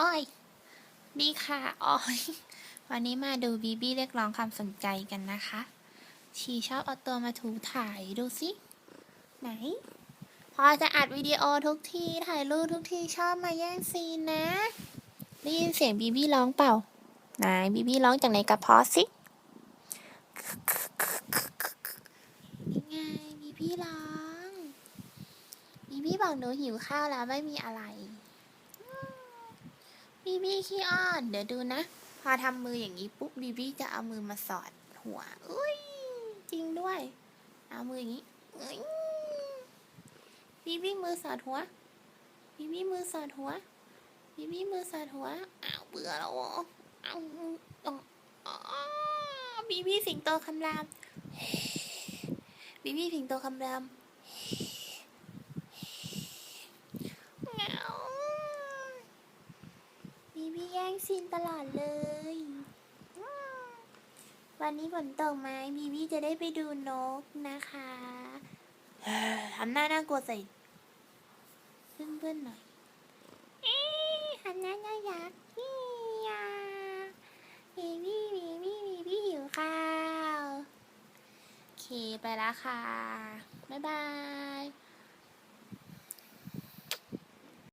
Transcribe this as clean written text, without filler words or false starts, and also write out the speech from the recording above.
อ้อยดีค่ะอ้อยวันนี้มาดูบีบี้เรียกร้องความสนใจกันนะคะชีชอบเอาตัวมาถูถ่ายดูสิไหนพอจะอัดวิดีโอทุกทีถ่ายรูปทุกทีชอบมาแย่งซีนนะได้ยินเสียงบีบี้ร้องเปล่าไหนบีบี้ร้องจากไหนกระเพาะสินี่ไงบีบี้ร้องบีบี้บอกหนูหิวข้าวแล้วไม่มีอะไรบีบี้ขี้อ้อนเดี๋ยวดูนะพอทำมืออย่างนี้ปุ๊บบีบี้จะเอามือมาสอดหัวอุ้ยจริงด้วยเอามืออย่างนี้บีบี้มือสอดหัวบีบี้มือสอดหัวบีบี้มือสอดหัวอ้าวเบื่อแล้วอ้าวบีบี้สิงโตคำรามบีบี้สิงโตคำรามบีบี้แย่งซีนตลอดเลยวันนี้ฝนตกไหมบีบี้จะได้ไปดูนกนะคะทำหน้าน่ากลัวใส่เพื่อนๆหน่อยหันหน้าน่ารักนี่ยาบีบี้หิวข้าวโอเคไปแล้วค่ะบ๊ายบาย